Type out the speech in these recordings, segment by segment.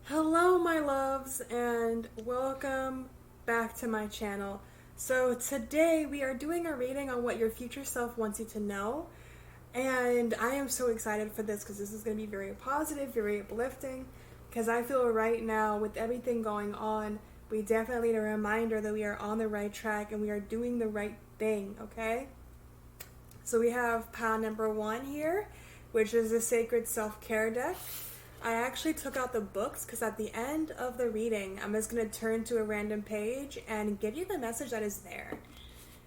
Hello my loves and welcome back to my channel. So today we are doing a reading on what your future self wants you to know, and I am so excited for this because this is going to be very positive, very uplifting, because I feel right now with everything going on, we definitely need a reminder that we are on the right track and we are doing the right thing, okay? So we have pile number 1 here, which is the Sacred Self-Care deck. I actually took out the books because at the end of the reading, I'm just going to turn to a random page and give you the message that is there.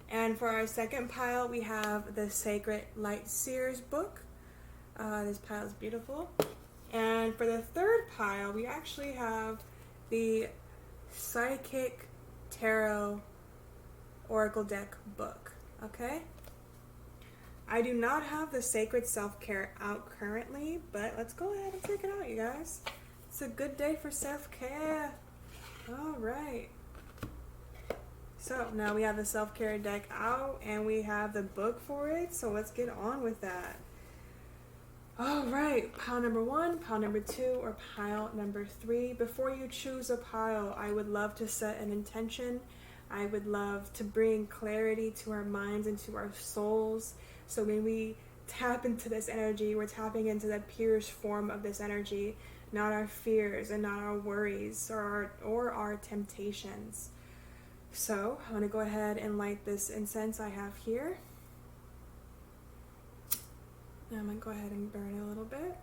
And for our second pile, we have the Sacred Light Seers book. This pile is beautiful. And for the third pile, we actually have the Psychic Tarot Oracle deck book. Okay? I do not have the Sacred Self-Care out currently, but let's go ahead and check it out, you guys. It's a good day for self-care. All right. So now we have the self-care deck out and we have the book for it. So let's get on with that. All right, pile number 1, pile number 2, or pile number 3. Before you choose a pile, I would love to set an intention. I would love to bring clarity to our minds and to our souls. So when we tap into this energy, we're tapping into the purest form of this energy, not our fears and not our worries or our temptations. So I'm going to go ahead and light this incense I have here. I'm going to go ahead and burn it a little bit.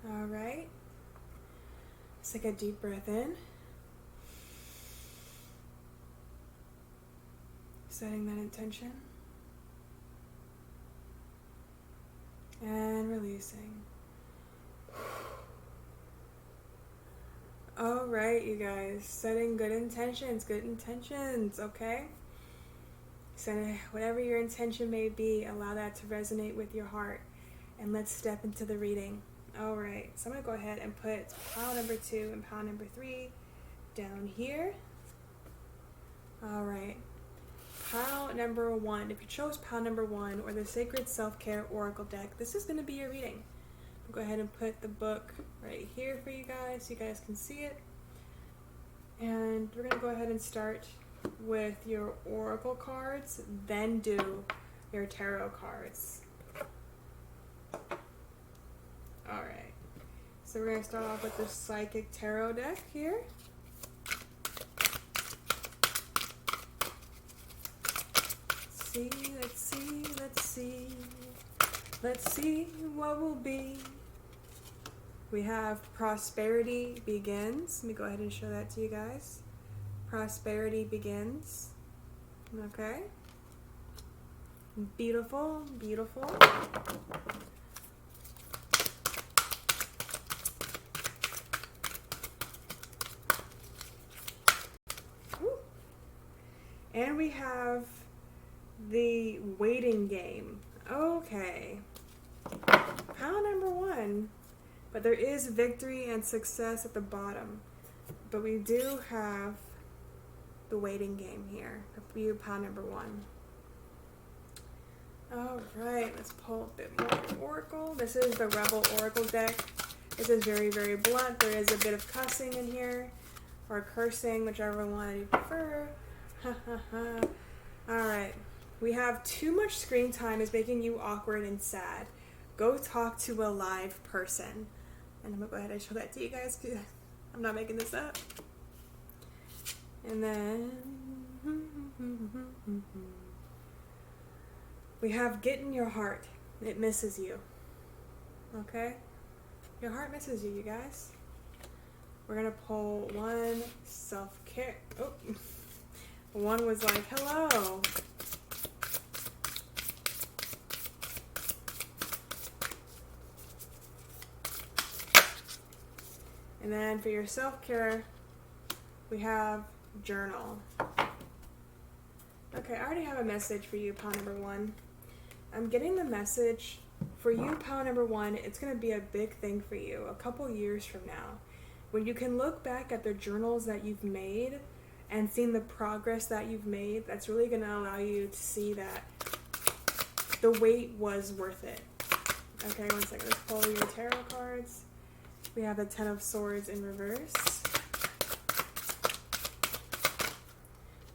All right. Let's take a deep breath in. Setting that intention. And releasing. All right, you guys. Setting good intentions, okay? So whatever your intention may be, allow that to resonate with your heart. And let's step into the reading. All right, so I'm going to go ahead and put pile number 2 and pile number 3 down here. All right. Pile number 1. If you chose pile number 1 or the Sacred Self-Care Oracle deck, this is going to be your reading. I'll go ahead and put the book right here for you guys so you guys can see it. And we're going to go ahead and start with your oracle cards, then do your tarot cards. Alright, so we're going to start off with the Psychic Tarot deck here. Let's see what will be. We have Prosperity Begins. Let me go ahead and show that to you guys. Prosperity Begins. Okay. Beautiful, beautiful. Ooh. And we have the Waiting Game. Okay. Pile number 1. But there is victory and success at the bottom. But we do have the Waiting Game here. For you, pile number 1. Alright, let's pull a bit more Oracle. This is the Rebel Oracle deck. This is very, very blunt. There is a bit of cussing in here. Or cursing, whichever one you prefer. Alright. We have too much screen time is making you awkward and sad. Go talk to a live person. And I'm going to go ahead and show that to you guys because I'm not making this up. And then we have Get in Your Heart. It misses you. Okay? Your heart misses you, you guys. We're going to pull one self-care. Oh. One was like, hello. And then for your self-care, we have journal. Okay, I already have a message for you, pile number 1. I'm getting the message for you, pile number 1. It's going to be a big thing for you a couple years from now. When you can look back at the journals that you've made and seen the progress that you've made, that's really going to allow you to see that the wait was worth it. Okay, one second. Let's pull your tarot cards. We have the Ten of Swords in reverse.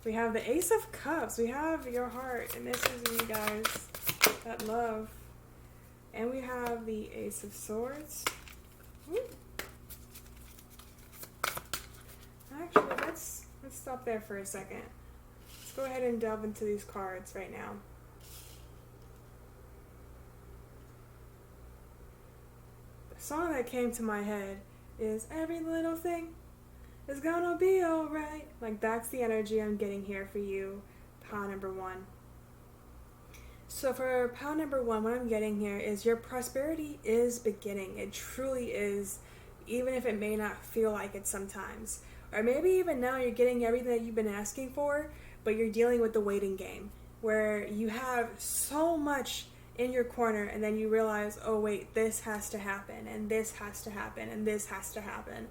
We have the Ace of Cups. We have your heart, and this is you guys, that love. And we have the Ace of Swords. Woo. Actually, let's stop there for a second. Let's go ahead and delve into these cards right now. The song that came to my head is Every Little Thing Is Gonna Be Alright. Like, that's the energy I'm getting here for you, pile number one. So for pile number one, what I'm getting here is your prosperity is beginning. It truly is, even if it may not feel like it sometimes. Or maybe even now you're getting everything that you've been asking for, but you're dealing with the waiting game, where you have so much in your corner and then you realize, oh wait, this has to happen, and this has to happen, and this has to happen.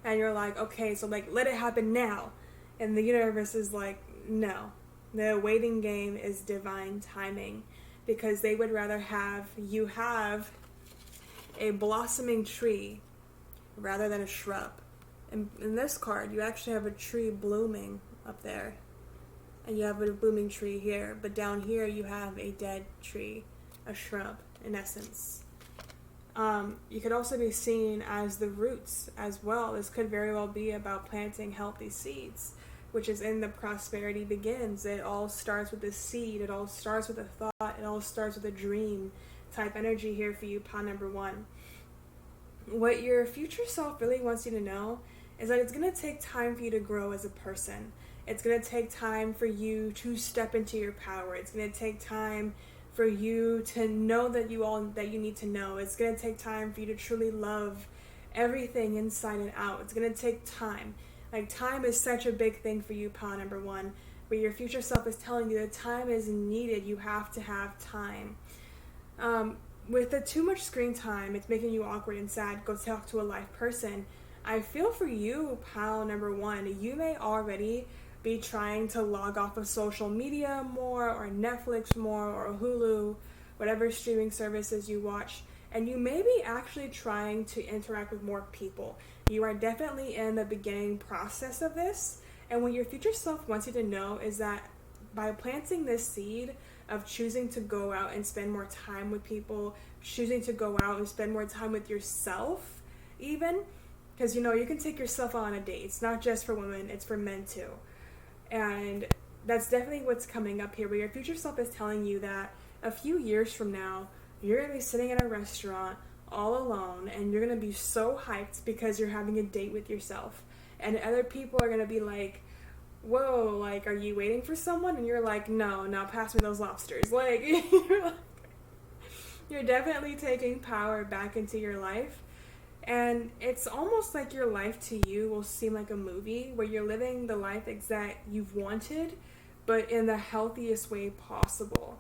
And you're like, okay, so like, let it happen now. And the universe is like, no. The waiting game is divine timing, because they would rather have you have a blossoming tree rather than a shrub. And in this card, you actually have a tree blooming up there. And you have a blooming tree here. But down here, you have a dead tree, a shrub, in essence. You could also be seen as the roots as well. This could very well be about planting healthy seeds, which is in the prosperity begins. It all starts with a seed. It all starts with a thought. It all starts with a dream type energy here for you, pile number one. What your future self really wants you to know is that it's going to take time for you to grow as a person. It's going to take time for you to step into your power. It's going to take time for you to know that you need to know. It's going to take time for you to truly love everything inside and out. It's going to take time. Like, time is such a big thing for you, pile number one, where your future self is telling you that time is needed. You have to have time. With the too much screen time, it's making you awkward and sad. Go talk to a live person. I feel for you, pile number one, you may already be trying to log off of social media more, or Netflix more, or Hulu, whatever streaming services you watch, and you may be actually trying to interact with more people. You are definitely in the beginning process of this, and what your future self wants you to know is that by planting this seed of choosing to go out and spend more time with people, choosing to go out and spend more time with yourself even, because you can take yourself on a date. It's not just for women, it's for men too. And that's definitely what's coming up here, where your future self is telling you that a few years from now, you're going to be sitting in a restaurant all alone, and you're going to be so hyped because you're having a date with yourself. And other people are going to be like, whoa, like, are you waiting for someone? And you're like, no, now pass me those lobsters. Like, you're definitely taking power back into your life. And it's almost like your life to you will seem like a movie, where you're living the life that you've wanted, but in the healthiest way possible.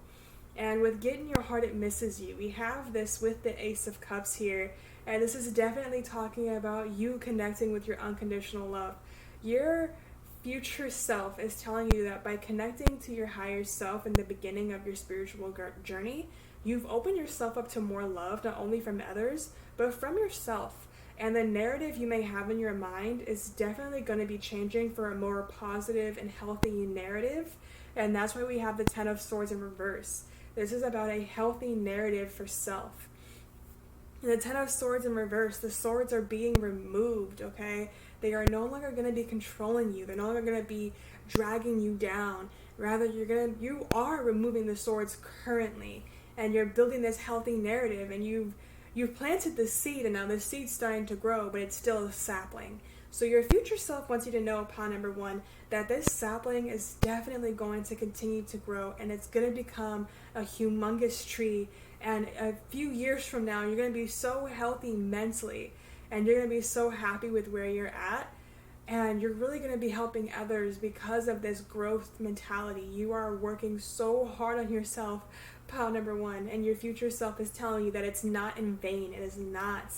And with Getting Your Heart, It Misses You, we have this with the Ace of Cups here. And this is definitely talking about you connecting with your unconditional love. Your future self is telling you that by connecting to your higher self in the beginning of your spiritual journey, you've opened yourself up to more love, not only from others, but from yourself. And the narrative you may have in your mind is definitely going to be changing for a more positive and healthy narrative. And that's why we have the Ten of Swords in reverse. This is about a healthy narrative for self. In the Ten of Swords in reverse, the swords are being removed, okay? They are no longer going to be controlling you. They're no longer going to be dragging you down. Rather, you are removing the swords currently, and you're building this healthy narrative, and you've planted the seed, and now the seed's starting to grow, but it's still a sapling. So your future self wants you to know, pile number one, that this sapling is definitely going to continue to grow, and it's going to become a humongous tree. And a few years from now, you're going to be so healthy mentally, and you're going to be so happy with where you're at, and you're really going to be helping others because of this growth mentality. You are working so hard on yourself, pile number one, and your future self is telling you that it's not in vain. It is not.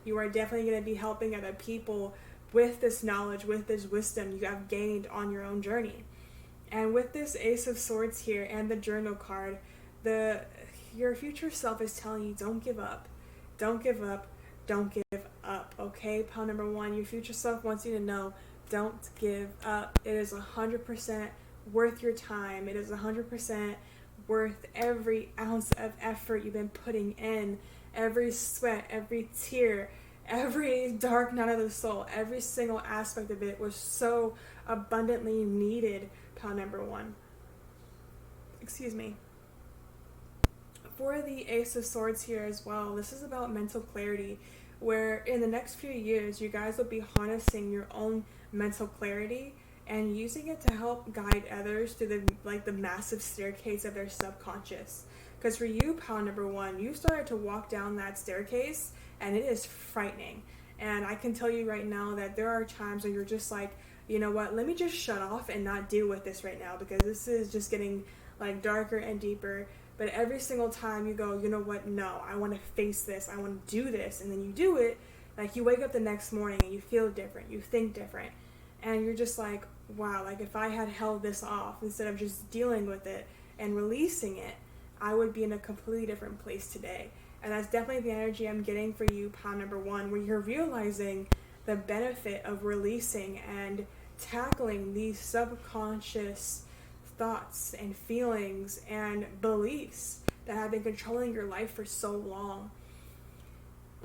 You are definitely going to be helping other people with this knowledge, with this wisdom you have gained on your own journey. And with this Ace of Swords here and the Journal card, your future self is telling you, don't give up. Don't give up. don't give up, okay? Pile number one, your future self wants you to know, don't give up. It is 100% worth your time. It is 100% worth every ounce of effort you've been putting in, every sweat, every tear, every dark night of the soul, every single aspect of it was so abundantly needed, pile number one. Excuse me. For the Ace of Swords here as well, this is about mental clarity, where in the next few years, you guys will be harnessing your own mental clarity and using it to help guide others through the massive staircase of their subconscious. Because for you, pile number one, you started to walk down that staircase, and it is frightening. And I can tell you right now that there are times where you're just like, you know what, let me just shut off and not deal with this right now, because this is just getting like darker and deeper. But every single time you go, you know what, no, I want to face this, I want to do this, and then you do it, like you wake up the next morning and you feel different, you think different, and you're just like, wow, like if I had held this off instead of just dealing with it and releasing it, I would be in a completely different place today. And that's definitely the energy I'm getting for you, pile number one, where you're realizing the benefit of releasing and tackling these subconscious thoughts and feelings and beliefs that have been controlling your life for so long.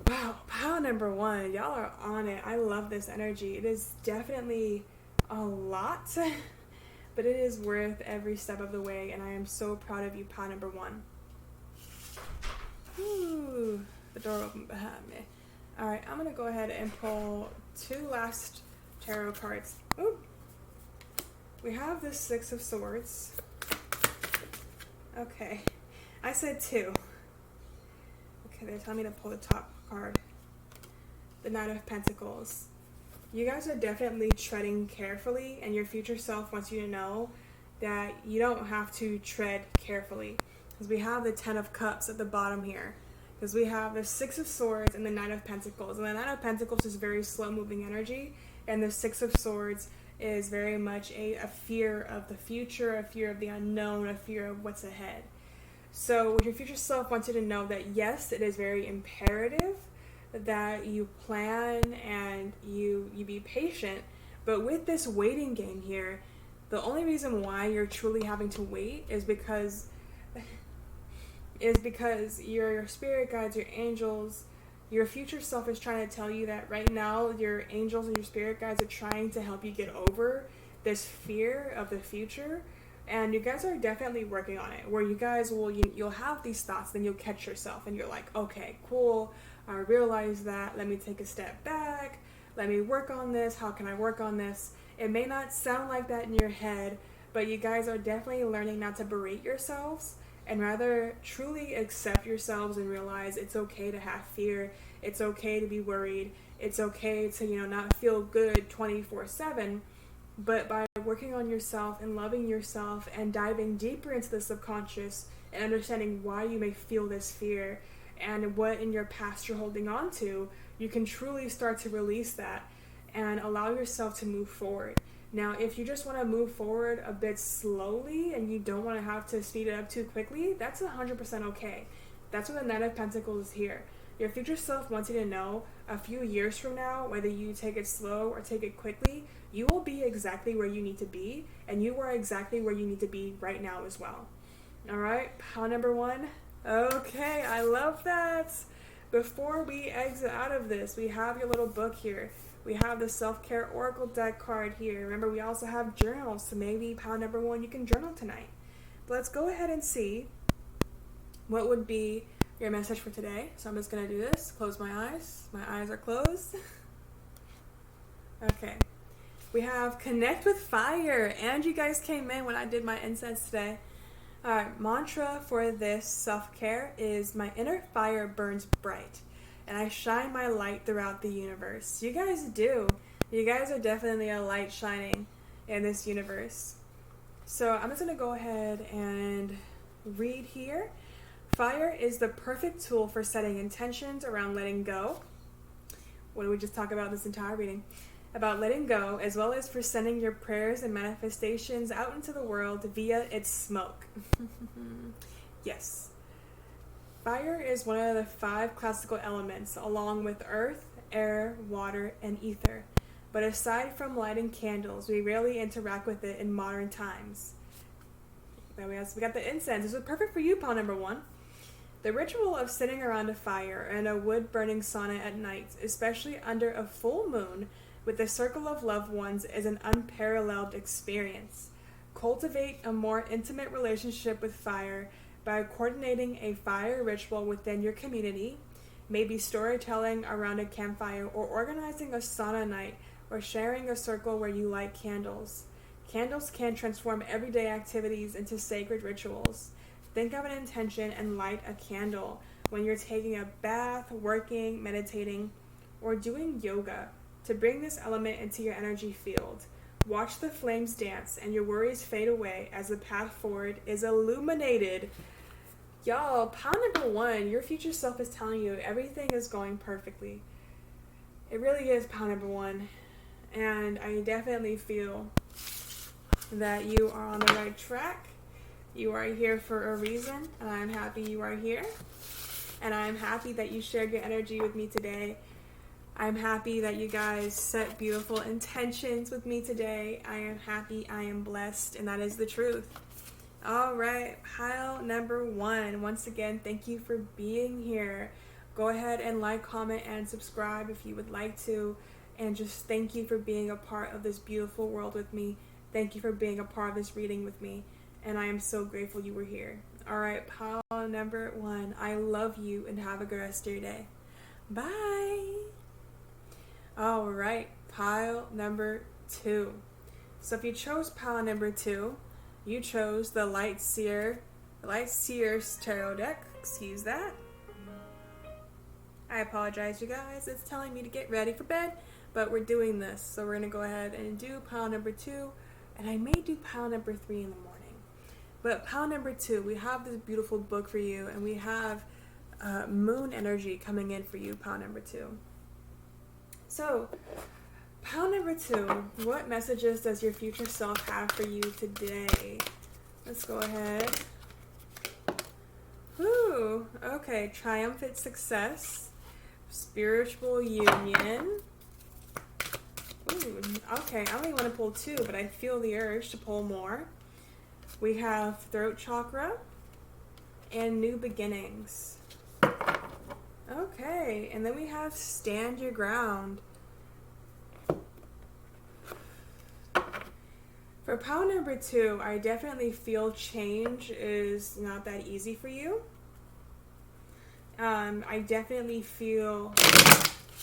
Wow, pile number one, y'all are on it. I love this energy. It is definitely a lot, but it is worth every step of the way, and I am so proud of you, pile number one. Ooh, the door opened behind me. Alright, I'm going to go ahead and pull two last tarot cards. Ooh. We have the Six of Swords. Okay. I said two. Okay, they're telling me to pull the top card. The Knight of Pentacles. You guys are definitely treading carefully, and your future self wants you to know that you don't have to tread carefully. Because we have the Ten of Cups at the bottom here. Because we have the Six of Swords and the Knight of Pentacles. And the Knight of Pentacles is very slow-moving energy, and the Six of Swords is very much a fear of the future, a fear of the unknown, a fear of what's ahead. So your future self wants you to know that yes, it is very imperative that you plan and you be patient, but with this waiting game here, the only reason why you're truly having to wait is because your spirit guides, your angels, your future self is trying to tell you that right now your angels and your spirit guides are trying to help you get over this fear of the future. And you guys are definitely working on it, where you guys you'll have these thoughts, then you'll catch yourself and you're like, okay, cool, I realize that, let me take a step back, let me work on this, how can I work on this? It may not sound like that in your head, but you guys are definitely learning not to berate yourselves, and rather truly accept yourselves and realize it's okay to have fear, it's okay to be worried, it's okay to, not feel good 24/7, but by working on yourself and loving yourself and diving deeper into the subconscious and understanding why you may feel this fear and what in your past you're holding on to, you can truly start to release that and allow yourself to move forward. Now, if you just want to move forward a bit slowly and you don't want to have to speed it up too quickly, that's 100% okay. That's what the Knight of Pentacles is here. Your future self wants you to know a few years from now, whether you take it slow or take it quickly, you will be exactly where you need to be, and you are exactly where you need to be right now as well. All right, pile number one. Okay, I love that. Before we exit out of this, we have your little book here. We have the Self-Care Oracle deck card here. Remember, we also have journals, so maybe pile number one, you can journal tonight. But let's go ahead and see what would be your message for today. So I'm just going to do this, close my eyes. My eyes are closed. Okay. We have Connect with Fire. And you guys came in when I did my incense today. Alright, mantra for this self-care is my inner fire burns bright, and I shine my light throughout the universe. You guys do. You guys are definitely a light shining in this universe. So I'm just going to go ahead and read here. Fire is the perfect tool for setting intentions around letting go. What did we just talk about this entire reading? About letting go, as well as for sending your prayers and manifestations out into the world via its smoke. Yes. Fire is one of the 5 classical elements, along with earth, air, water, and ether. But aside from lighting candles, we rarely interact with it in modern times. Then we got the incense. This is perfect for you, pile number 1. The ritual of sitting around a fire in a wood-burning sauna at night, especially under a full moon with a circle of loved ones, is an unparalleled experience. Cultivate a more intimate relationship with fire by coordinating a fire ritual within your community, maybe storytelling around a campfire or organizing a sauna night or sharing a circle where you light candles. Candles can transform everyday activities into sacred rituals. Think of an intention and light a candle when you're taking a bath, working, meditating, or doing yoga to bring this element into your energy field. Watch the flames dance and your worries fade away as the path forward is illuminated. Y'all, pile number 1, your future self is telling you everything is going perfectly. It really is, pile number 1. And I definitely feel that you are on the right track. You are here for a reason, and I'm happy you are here. And I'm happy that you shared your energy with me today. I'm happy that you guys set beautiful intentions with me today. I am happy, I am blessed, and that is the truth. All right, pile number 1. Once again, thank you for being here. Go ahead and like, comment, and subscribe if you would like to. And just thank you for being a part of this beautiful world with me. Thank you for being a part of this reading with me. And I am so grateful you were here. All right, pile number 1. I love you and have a good rest of your day. Bye. All right, pile number 2. So if you chose pile number 2, you chose the Light Seer's Tarot deck. Excuse that. I apologize, you guys. It's telling me to get ready for bed, but we're doing this. So we're going to go ahead and do pile number 2, and I may do pile number 3 in the morning. But pile number 2, we have this beautiful book for you, and we have moon energy coming in for you, pile number 2. So, pile number 2, what messages does your future self have for you today? Let's go ahead. Ooh, okay, triumphant success, spiritual union. Ooh, okay, I only want to pull 2, but I feel the urge to pull more. We have throat chakra and new beginnings. Okay, and then we have stand your ground. For pile number 2, I definitely feel change is not that easy for you. I definitely feel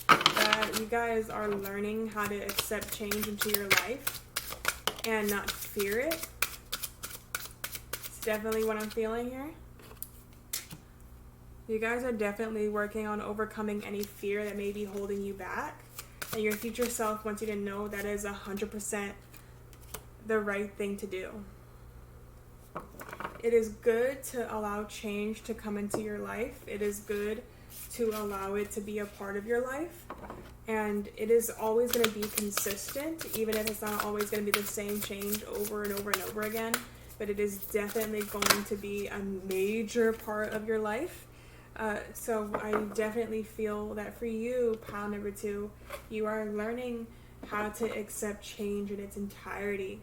that you guys are learning how to accept change into your life and not fear it. It's definitely what I'm feeling here. You guys are definitely working on overcoming any fear that may be holding you back. And your future self wants you to know that is 100% the right thing to do. It is good to allow change to come into your life. It is good to allow it to be a part of your life. And it is always going to be consistent, even if it's not always going to be the same change over and over and over again. But it is definitely going to be a major part of your life. So I definitely feel that for you, pile number 2, you are learning how to accept change in its entirety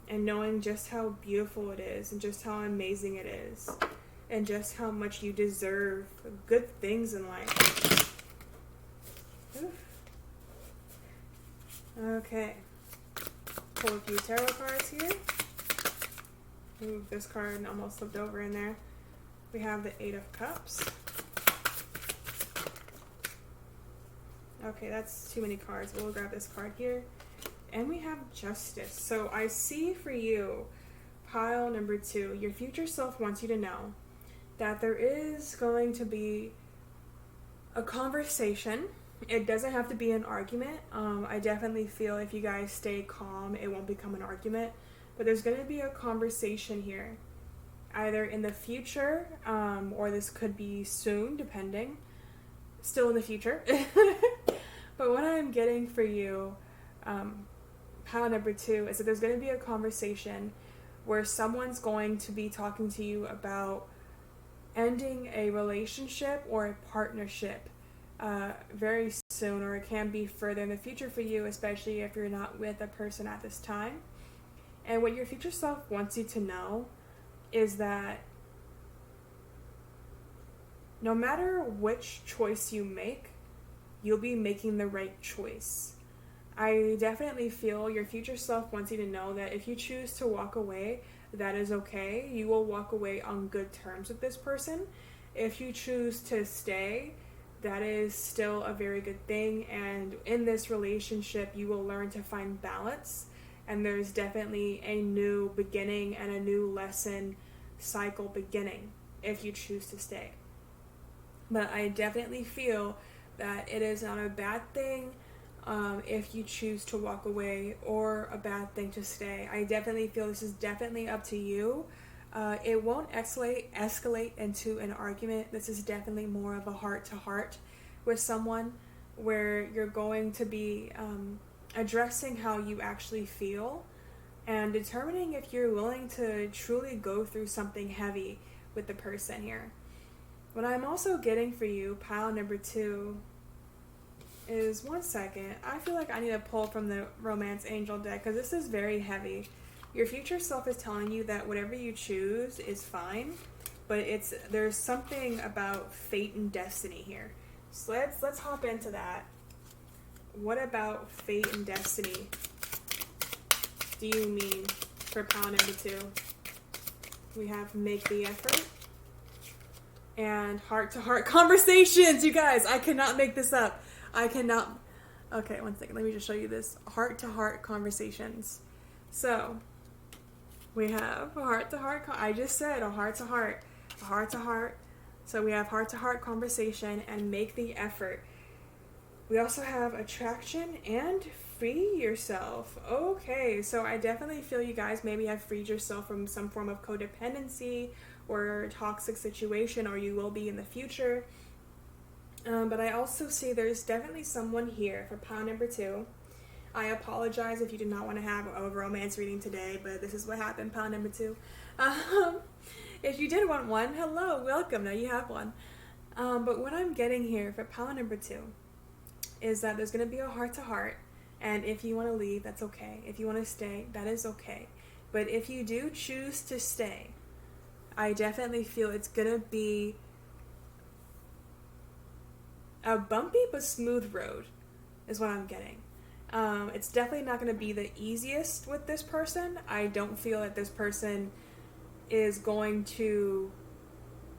and knowing just how beautiful it is and just how amazing it is and just how much you deserve good things in life. Oof. Okay. Pull a few tarot cards here. Ooh, this card almost slipped over in there. We have the 8 of Cups. Okay, that's too many cards. We'll grab this card here. And we have Justice. So I see for you, pile number 2, your future self wants you to know that there is going to be a conversation. It doesn't have to be an argument. I definitely feel if you guys stay calm, it won't become an argument. But there's going to be a conversation here. Either in the future, or this could be soon, depending. Still in the future. But what I'm getting for you, pile number 2, is that there's going to be a conversation where someone's going to be talking to you about ending a relationship or a partnership very soon, or it can be further in the future for you, especially if you're not with a person at this time. And what your future self wants you to know is that no matter which choice you make, you'll be making the right choice. I definitely feel your future self wants you to know that if you choose to walk away, that is okay. You will walk away on good terms with this person. If you choose to stay, that is still a very good thing. And in this relationship, you will learn to find balance. And there's definitely a new beginning and a new lesson cycle beginning if you choose to stay. But I definitely feel that it is not a bad thing if you choose to walk away, or a bad thing to stay. I definitely feel this is definitely up to you. It won't escalate into an argument. This is definitely more of a heart-to-heart with someone, where you're going to be addressing how you actually feel and determining if you're willing to truly go through something heavy with the person here. What I'm also getting for you, pile number 2, is, one second, I feel like I need to pull from the Romance Angel deck because this is very heavy. Your future self is telling you that whatever you choose is fine, but there's something about fate and destiny here. So let's hop into that. What about fate and destiny do you mean for pile number 2? We have make the effort and heart-to-heart conversations. You guys, I cannot make this up. I cannot. Okay, one second. Let me just show you this. Heart-to-heart conversations. So, we have a heart-to-heart. I just said a heart-to-heart. A heart-to-heart. So, we have heart-to-heart conversation and make the effort. We also have attraction and free yourself. Okay, so I definitely feel you guys maybe have freed yourself from some form of codependency or toxic situation, or you will be in the future. But I also see there's definitely someone here for pile number 2. I apologize if you did not want to have a romance reading today, but this is what happened, pile number 2. If you did want one, hello, welcome, now you have one. But what I'm getting here for pile number 2 is that there's going to be a heart-to-heart, and if you want to leave, that's okay. If you want to stay, that is okay. But if you do choose to stay, I definitely feel it's going to be a bumpy but smooth road is what I'm getting. It's definitely not going to be the easiest with this person. I don't feel that this person is going to,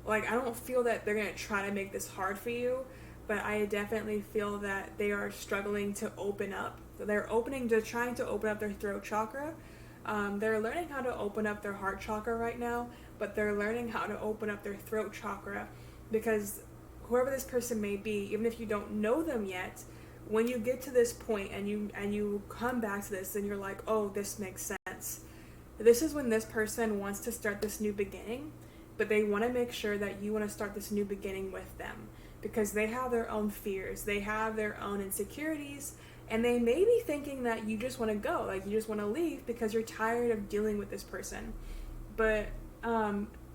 I don't feel that they're going to try to make this hard for you, but I definitely feel that they are struggling to open up. They're trying to open up their throat chakra. They're learning how to open up their heart chakra right now, but they're learning how to open up their throat chakra, because whoever this person may be, even if you don't know them yet, when you get to this point and you come back to this and you're like, oh, this makes sense. This is when this person wants to start this new beginning, but they want to make sure that you want to start this new beginning with them, because they have their own fears, they have their own insecurities, and they may be thinking that you just want to go, you just want to leave because you're tired of dealing with this person. But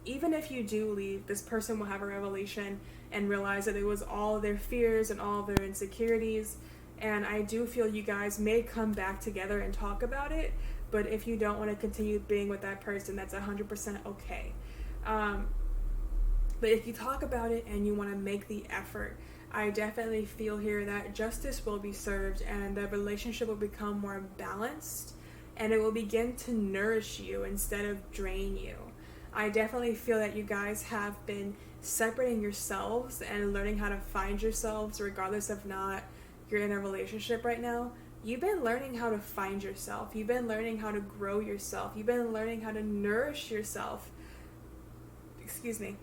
even if you do leave, this person will have a revelation and realize that it was all their fears and all their insecurities. And I do feel you guys may come back together and talk about it, but if you don't want to continue being with that person, that's 100% okay. But if you talk about it and you want to make the effort, I definitely feel here that justice will be served and the relationship will become more balanced, and it will begin to nourish you instead of drain you. I definitely feel that you guys have been separating yourselves and learning how to find yourselves, regardless of not you're in a relationship right now. You've been learning how to find yourself. You've been learning how to grow yourself. You've been learning how to nourish yourself. Excuse me.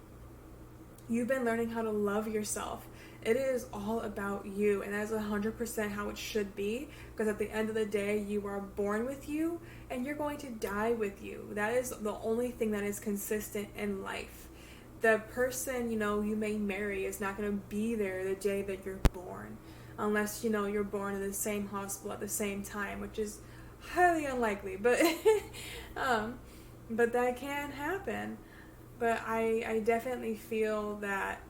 You've been learning how to love yourself. It is all about you, and that's 100% how it should be, because at the end of the day, you are born with you and you're going to die with you. That is the only thing that is consistent in life. The person, you may marry is not going to be there the day that you're born, unless, you're born in the same hospital at the same time, which is highly unlikely, but but that can happen. But I definitely feel that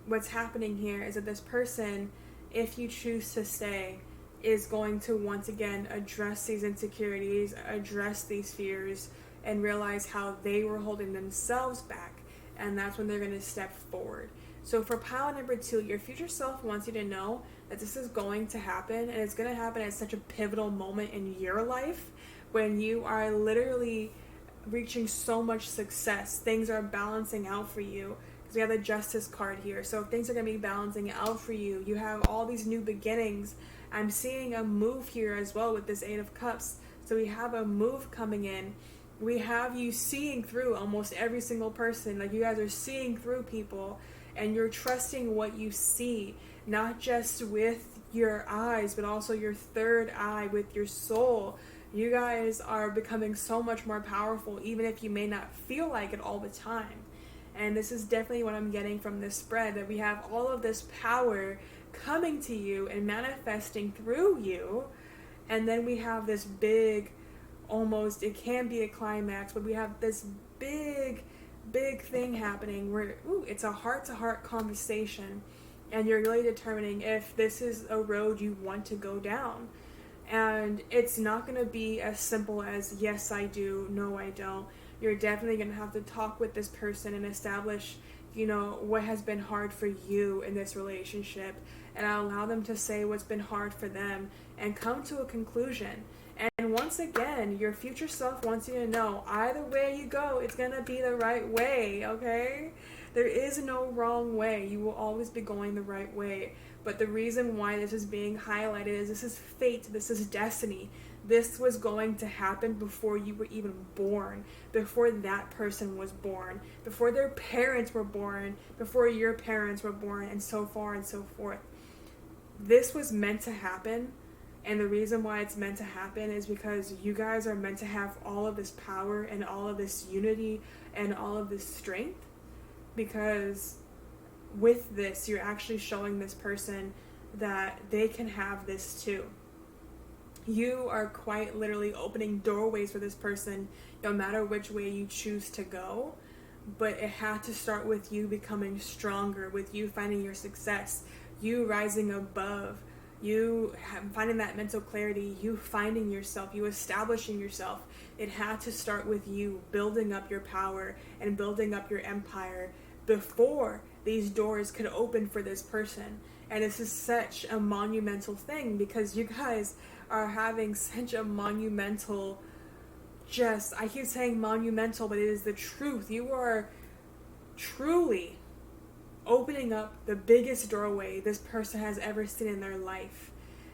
what's happening here is that this person, if you choose to stay, is going to once again address these insecurities, address these fears, and realize how they were holding themselves back. And that's when they're going to step forward. So for pile number 2, your future self wants you to know that this is going to happen, and it's going to happen at such a pivotal moment in your life when you are literally reaching so much success. Things are balancing out for you because we have the justice card here. So things are going to be balancing out for you. You have all these new beginnings. I'm seeing a move here as well with this 8 of Cups. So we have a move coming in. We have you seeing through almost every single person. Like, you guys are seeing through people, and you're trusting what you see, not just with your eyes, but also your third eye with your soul. You guys are becoming so much more powerful, even if you may not feel like it all the time. And this is definitely what I'm getting from this spread, that we have all of this power coming to you and manifesting through you. And then we have this big, almost, it can be a climax, but we have this big thing happening where it's a heart-to-heart conversation, and you're really determining if this is a road you want to go down. And it's not going to be as simple as yes I do, no I don't. You're definitely going to have to talk with this person and establish, what has been hard for you in this relationship, and allow them to say what's been hard for them and come to a conclusion. And once again, your future self wants you to know, either way you go, it's going to be the right way, okay? There is no wrong way. You will always be going the right way. But the reason why this is being highlighted is this is fate, this is destiny. This was going to happen before you were even born, before that person was born, before their parents were born, before your parents were born, and so far and so forth. This was meant to happen. And the reason why it's meant to happen is because you guys are meant to have all of this power and all of this unity and all of this strength. Because with this, you're actually showing this person that they can have this too. You are quite literally opening doorways for this person, no matter which way you choose to go. But it had to start with you becoming stronger, with you finding your success, you rising above, you finding that mental clarity, you finding yourself, you establishing yourself. It had to start with you building up your power and building up your empire before these doors could open for this person. And this is such a monumental thing because you guys are having such a monumental, I keep saying monumental, but it is the truth. You are truly opening up the biggest doorway this person has ever seen in their life.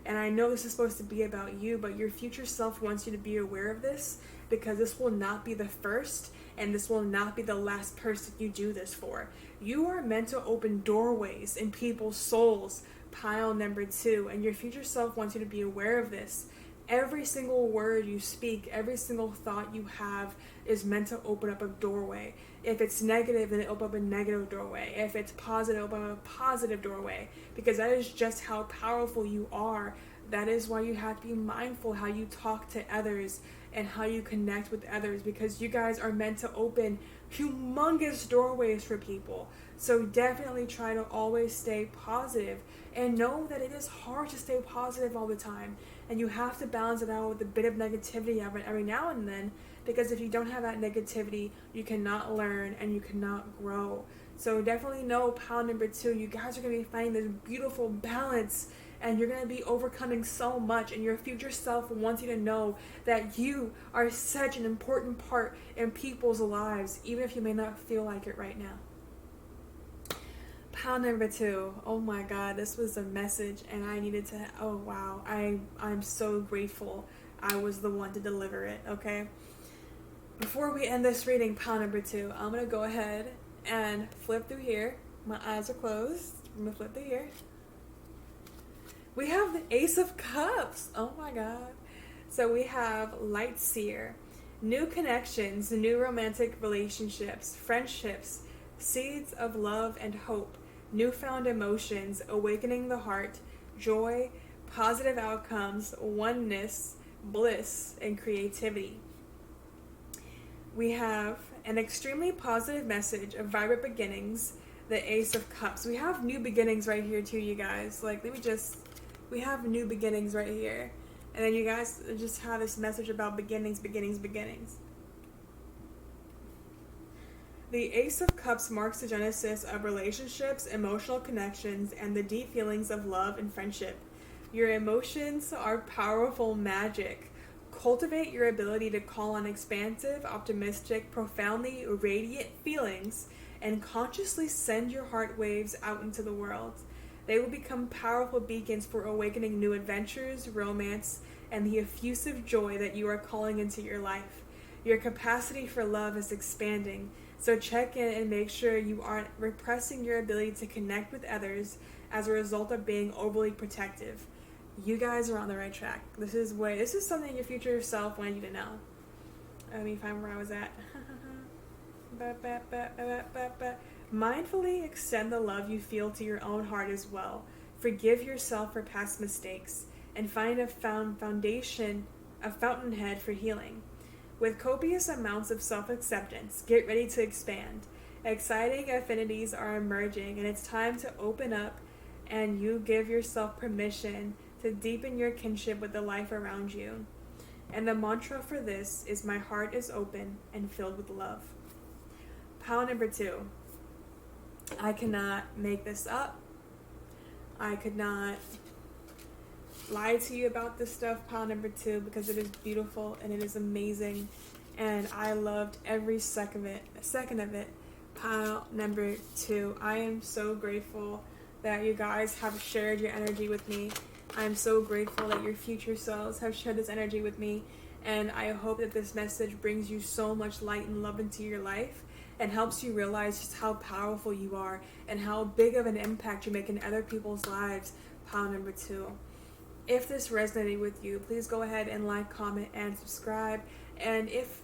And I know this is supposed to be about you, but your future self wants you to be aware of this, because this will not be the first and this will not be the last person you do this for. You are meant to open doorways in people's souls, pile number 2, and your future self wants you to be aware of this. Every single word you speak, every single thought you have is meant to open up a doorway. If it's negative, then it opens up a negative doorway. If it's positive, it'll open up a positive doorway. Because that is just how powerful you are. That is why you have to be mindful how you talk to others and how you connect with others. Because you guys are meant to open humongous doorways for people. So definitely try to always stay positive. And know that it is hard to stay positive all the time. And you have to balance it out with a bit of negativity every now and then, because if you don't have that negativity, you cannot learn and you cannot grow. So definitely know, pile number 2, you guys are going to be finding this beautiful balance, and you're going to be overcoming so much, and your future self wants you to know that you are such an important part in people's lives, even if you may not feel like it right now. Pile number 2, oh my god, this was a message, and I needed to, oh wow, I'm so grateful I was the one to deliver it, okay? Before we end this reading, pile number 2, I'm going to go ahead and flip through here. My eyes are closed. I'm going to flip through here. We have the Ace of Cups. Oh my god. So we have Light Seer, new connections, new romantic relationships, friendships, seeds of love and hope, newfound emotions, awakening the heart, joy, positive outcomes, oneness, bliss, and creativity. We have an extremely positive message of vibrant beginnings, the Ace of Cups. We have new beginnings right here too, you guys. Like, we have new beginnings right here. And then you guys just have this message about beginnings. The Ace of Cups marks the genesis of relationships, emotional connections, and the deep feelings of love and friendship. Your emotions are powerful magic. Cultivate your ability to call on expansive, optimistic, profoundly radiant feelings and consciously send your heart waves out into the world. They will become powerful beacons for awakening new adventures, romance, and the effusive joy that you are calling into your life. Your capacity for love is expanding, so check in and make sure you aren't repressing your ability to connect with others as a result of being overly protective. You guys are on the right track. This is something your future self wanted you to know. Let me find where I was at. Mindfully extend the love you feel to your own heart as well. Forgive yourself for past mistakes and find a fountainhead for healing. With copious amounts of self-acceptance, get ready to expand. Exciting affinities are emerging, and it's time to open up and you give yourself permission to deepen your kinship with the life around you. And the mantra for this is, my heart is open and filled with love. Pile number 2. I cannot make this up. I could not lie to you about this stuff, pile number 2, because it is beautiful and it is amazing. And I loved every second of it. Pile number 2. I am so grateful that you guys have shared your energy with me. I'm so grateful that your future selves have shared this energy with me, and I hope that this message brings you so much light and love into your life and helps you realize just how powerful you are and how big of an impact you make in other people's lives. Pile number 2. If this resonated with you, please go ahead and like, comment, and subscribe. And if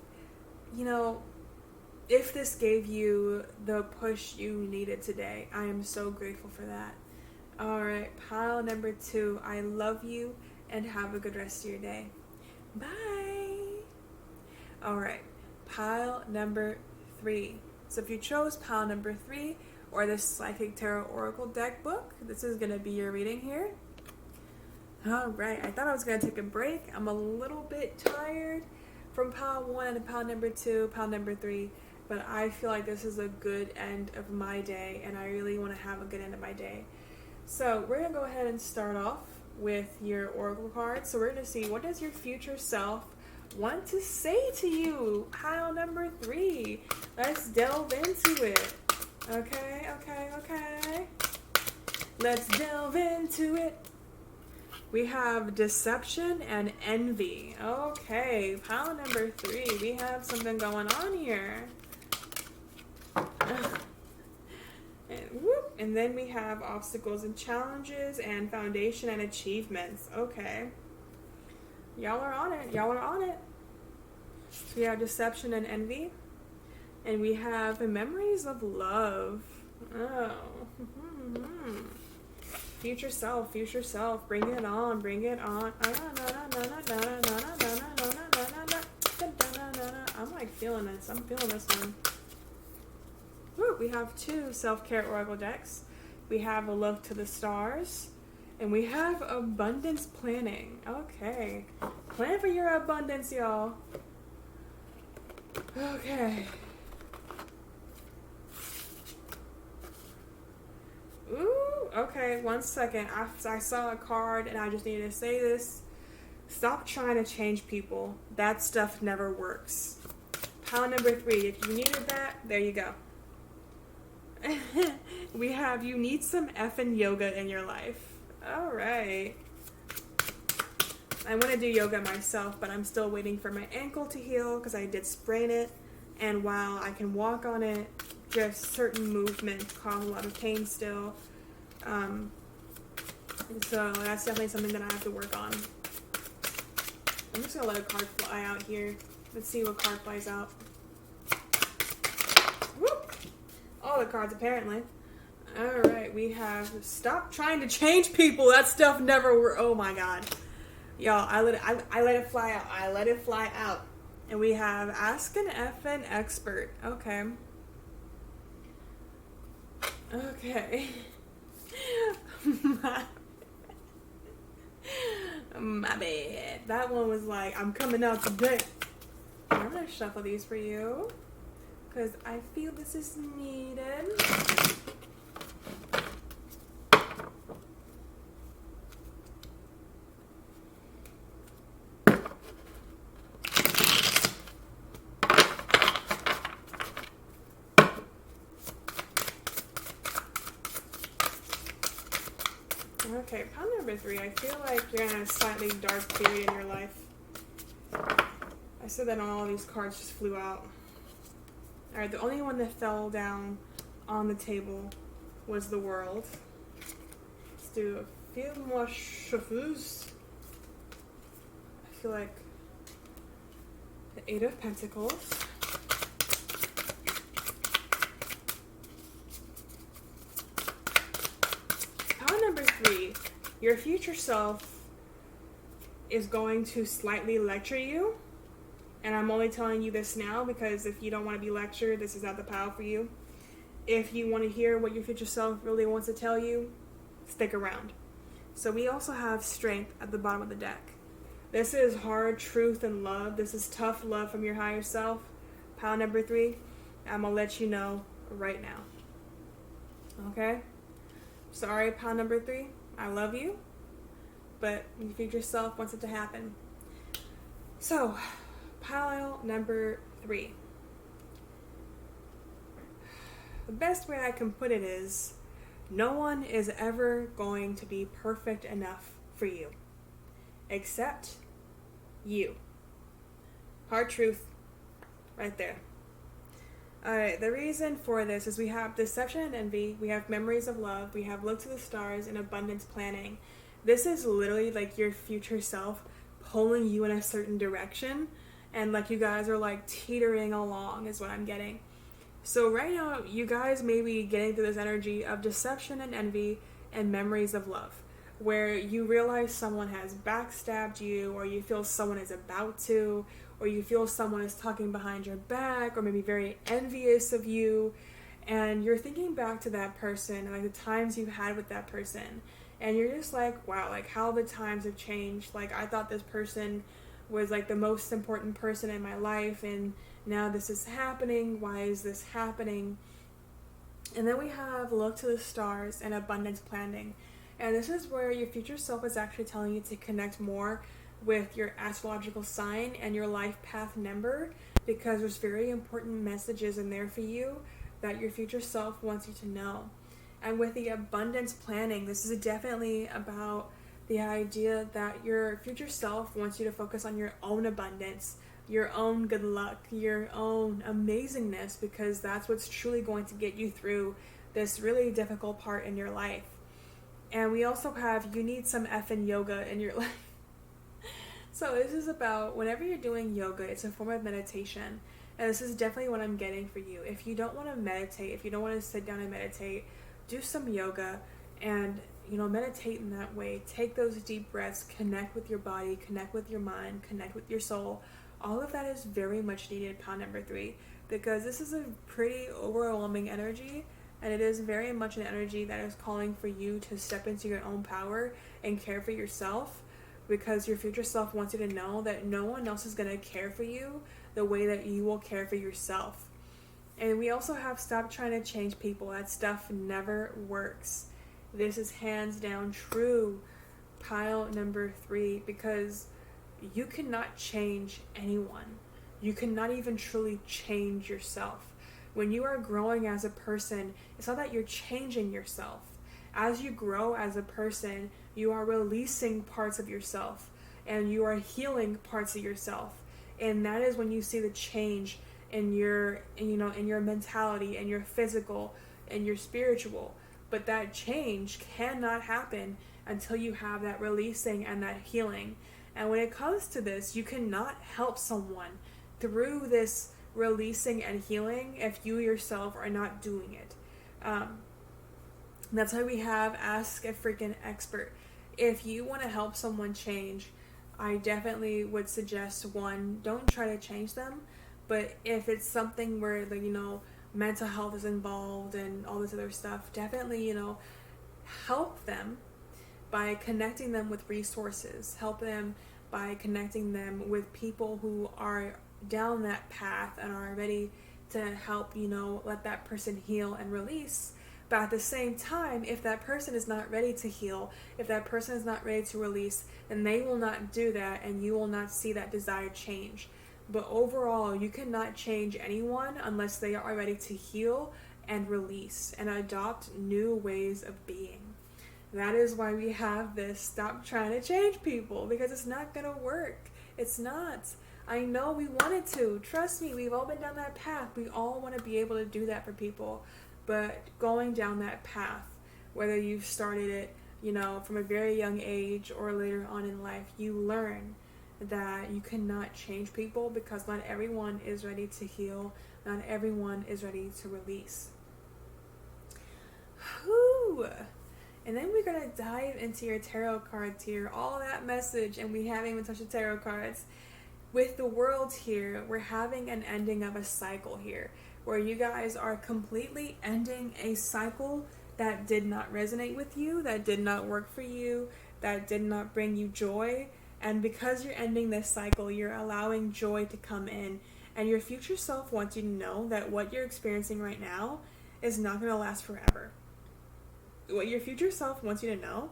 this gave you the push you needed today, I am so grateful for that. Alright, pile number 2. I love you and have a good rest of your day. Bye. Alright, pile number 3. So if you chose pile number 3 or the Psychic Tarot Oracle deck book, this is going to be your reading here. Alright, I thought I was going to take a break. I'm a little bit tired from pile 1 and pile number 2, pile number 3, but I feel like this is a good end of my day, and I really want to have a good end of my day. So we're going to go ahead and start off with your oracle cards. So we're going to see, what does your future self want to say to you? Pile number 3. Let's delve into it. Okay. Let's delve into it. We have deception and envy. Okay, pile number 3. We have something going on here. And then we have obstacles and challenges and foundation and achievements. Okay. Y'all are on it. So we have deception and envy. And we have memories of love. Oh. Future self. Bring it on. I'm like feeling this. I'm feeling this one. Woo, we have 2 self-care oracle decks. We have a look to the stars, and we have abundance planning. Okay, plan for your abundance, y'all. Okay. Ooh, okay, 1 second. I saw a card, and I just needed to say this. Stop trying to change people. That stuff never works. Pile number 3. If you needed that, there you go. We have, you need some effing yoga in your life. Alright. I want to do yoga myself, but I'm still waiting for my ankle to heal because I did sprain it. And while I can walk on it, just certain movements cause a lot of pain still. So that's definitely something that I have to work on. I'm just going to let a card fly out here. Let's see what card flies out. Whoop! All the cards, apparently. Alright, we have stop trying to change people. That stuff never works. Oh my god. Y'all, I let it fly out. And we have Ask an effing expert. Okay. Okay. My bad. That one was like, I'm coming out today. I'm going to shuffle these for you, because I feel this is needed. Okay, pile number 3. I feel like you're in a slightly dark period in your life. I said that all these cards just flew out. Alright, the only one that fell down on the table was the World. Let's do a few more shuffles. I feel like the 8 of Pentacles. Pile number 3. Your future self is going to slightly lecture you. And I'm only telling you this now because if you don't want to be lectured, this is not the pile for you. If you want to hear what your future self really wants to tell you, stick around. So we also have Strength at the bottom of the deck. This is hard truth and love. This is tough love from your higher self. Pile number 3. I'm going to let you know right now. Okay? Sorry, pile number 3. I love you. But your future self wants it to happen. So, pile number 3. The best way I can put it is, no one is ever going to be perfect enough for you. Except you. Hard truth. Right there. Alright, the reason for this is we have Deception and Envy, we have Memories of Love, we have Look to the Stars, and Abundance Planning. This is literally like your future self pulling you in a certain direction, and like you guys are like teetering along is what I'm getting. So right now, you guys may be getting through this energy of Deception and Envy and Memories of Love, where you realize someone has backstabbed you, or you feel someone is about to, or you feel someone is talking behind your back, or maybe very envious of you, and you're thinking back to that person and like the times you had with that person, and you're just like, wow, like how the times have changed. Like I thought this person was like the most important person in my life, and now this is happening. Why is this happening? And then we have Look to the Stars and Abundance Planning. And this is where your future self is actually telling you to connect more with your astrological sign and your life path number, because there's very important messages in there for you that your future self wants you to know. And with the Abundance Planning, this is definitely about the idea that your future self wants you to focus on your own abundance, your own good luck, your own amazingness, because that's what's truly going to get you through this really difficult part in your life. And we also have, you need some effing yoga in your life. So this is about whenever you're doing yoga, it's a form of meditation. And this is definitely what I'm getting for you. If you don't want to meditate, if you don't want to sit down and meditate, do some yoga and, meditate in that way. Take those deep breaths, connect with your body, connect with your mind, connect with your soul. All of that is very much needed, pile number 3, because this is a pretty overwhelming energy, and it is very much an energy that is calling for you to step into your own power and care for yourself, because your future self wants you to know that no one else is going to care for you the way that you will care for yourself. And we also have Stop Trying to Change People. That stuff never works. This is hands down true, pile number 3, because you cannot change anyone. You cannot even truly change yourself. When you are growing as a person, it's not that you're changing yourself. As you grow as a person, you are releasing parts of yourself, and you are healing parts of yourself. And that is when you see the change in your mentality, and your physical, and your spiritual. But that change cannot happen until you have that releasing and that healing. And when it comes to this, you cannot help someone through this releasing and healing if you yourself are not doing it. That's why we have Ask a Freaking Expert. If you want to help someone change, I definitely would suggest, one, don't try to change them, but if it's something where, like, mental health is involved and all this other stuff, definitely, help them by connecting them with resources, help them by connecting them with people who are down that path and are ready to help, let that person heal and release. But at the same time, if that person is not ready to heal, if that person is not ready to release, then they will not do that and you will not see that desired change. But overall, you cannot change anyone unless they are ready to heal and release and adopt new ways of being. That is why we have this stop trying to change people, because it's not going to work. It's not. I know we wanted to. Trust me, we've all been down that path. We all want to be able to do that for people. But going down that path, whether you've started it, from a very young age or later on in life, you learn that you cannot change people because not everyone is ready to heal. Not everyone is ready to release. Whew. And then we're going to dive into your tarot cards here. All that message, and we haven't even touched the tarot cards. With the world here, we're having an ending of a cycle here, where you guys are completely ending a cycle that did not resonate with you, that did not work for you, that did not bring you joy. And because you're ending this cycle, you're allowing joy to come in. And your future self wants you to know that what you're experiencing right now is not going to last forever. What your future self wants you to know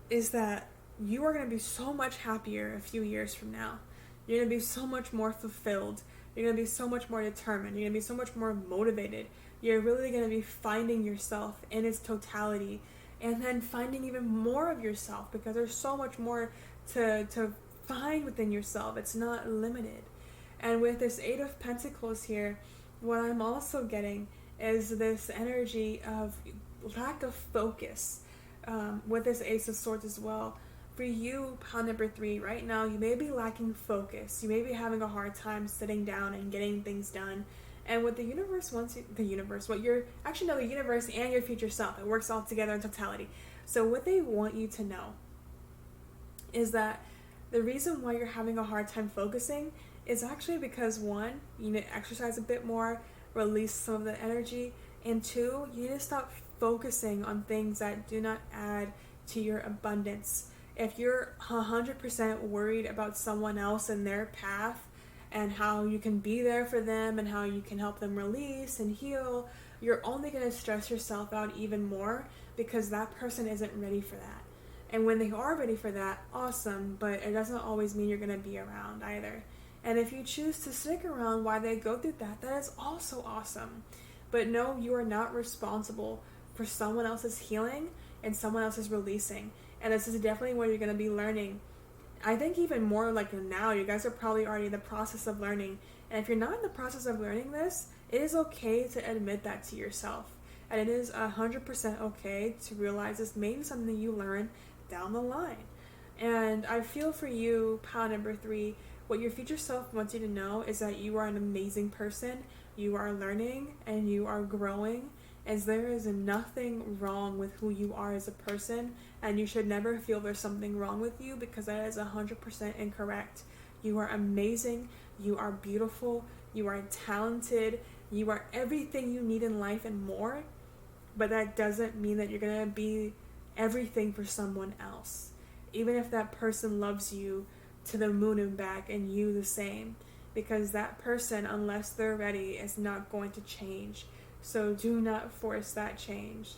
is that you are going to be so much happier a few years from now. You're going to be so much more fulfilled. You're going to be so much more determined. You're going to be so much more motivated. You're really going to be finding yourself in its totality, and then finding even more of yourself, because there's so much more to find within yourself. It's not limited. And with this Eight of Pentacles here, what I'm also getting is this energy of lack of focus, with this Ace of Swords as well. For you, pile number 3, right now you may be lacking focus. You may be having a hard time sitting down and getting things done. And what the universe wants you, the universe and your future self, it works all together in totality. So what they want you to know is that the reason why you're having a hard time focusing is actually because, one, you need to exercise a bit more, release some of the energy, and 2, you need to stop focusing on things that do not add to your abundance. If you're 100% worried about someone else and their path and how you can be there for them and how you can help them release and heal, you're only going to stress yourself out even more, because that person isn't ready for that. And when they are ready for that, awesome, but it doesn't always mean you're going to be around either. And if you choose to stick around while they go through that, that is also awesome. But no, you are not responsible for someone else's healing and someone else's releasing. And this is definitely what you're going to be learning. I think even more like now, you guys are probably already in the process of learning. And if you're not in the process of learning this, it is okay to admit that to yourself. And it is 100% okay to realize this may be something you learn down the line. And I feel for you, pile number 3, what your future self wants you to know is that you are an amazing person. You are learning and you are growing, as there is nothing wrong with who you are as a person, and you should never feel there's something wrong with you, because that is 100% incorrect. You are amazing, you are beautiful, you are talented, you are everything you need in life and more, but that doesn't mean that you're going to be everything for someone else. Even if that person loves you to the moon and back, and you the same, because that person, unless they're ready, is not going to change. So do not force that change.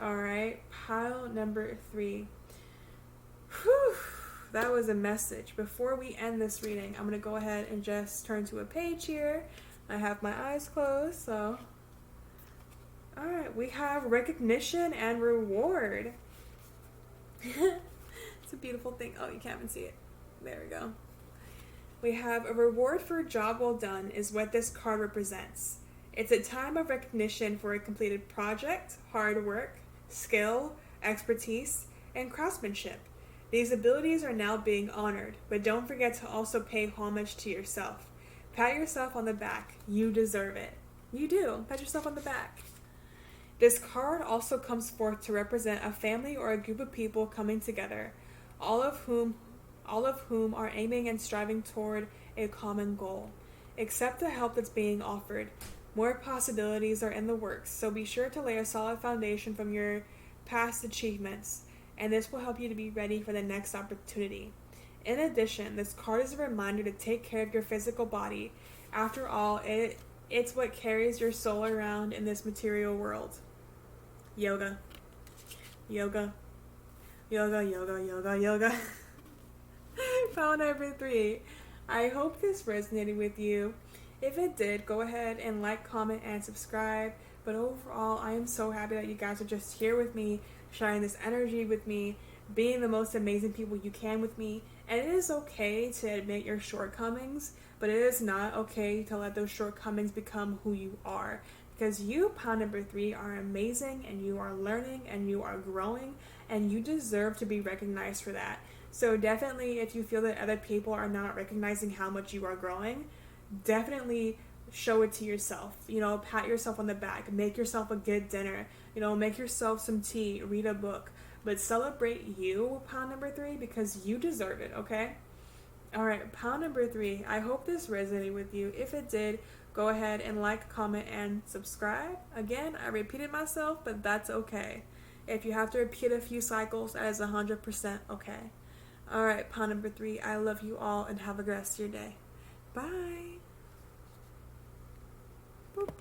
Alright, pile number 3. Whew, that was a message. Before we end this reading, I'm going to go ahead and just turn to a page here. I have my eyes closed, so... Alright, we have recognition and reward. It's a beautiful thing. Oh, you can't even see it. There we go. We have a reward for a job well done is what this card represents. It's a time of recognition for a completed project, hard work, skill, expertise, and craftsmanship. These abilities are now being honored, but don't forget to also pay homage to yourself. Pat yourself on the back. You deserve it. You do. Pat yourself on the back. This card also comes forth to represent a family or a group of people coming together, all of whom all of whom are aiming and striving toward a common goal. Accept the help that's being offered. More possibilities are in the works, so be sure to lay a solid foundation from your past achievements, and this will help you to be ready for the next opportunity. In addition, this card is a reminder to take care of your physical body. After all, it's what carries your soul around in this material world. Yoga. Yoga. Yoga, yoga, yoga, yoga. Pile number 3. I hope this resonated with you. If it did, go ahead and like, comment, and subscribe. But overall, I am so happy that you guys are just here with me, sharing this energy with me, being the most amazing people you can with me. And it is okay to admit your shortcomings, but it is not okay to let those shortcomings become who you are. Because you, pile number 3, are amazing, and you are learning, and you are growing, and you deserve to be recognized for that. So definitely, if you feel that other people are not recognizing how much you are growing, definitely show it to yourself. Pat yourself on the back, make yourself a good dinner, make yourself some tea, read a book, but celebrate you, pile number 3, because you deserve it, okay? All right, pile number 3, I hope this resonated with you. If it did, go ahead and like, comment, and subscribe. Again, I repeated myself, but that's okay. If you have to repeat a few cycles, that is 100% okay. All right, pile number 3, I love you all, and have a good rest of your day. Bye.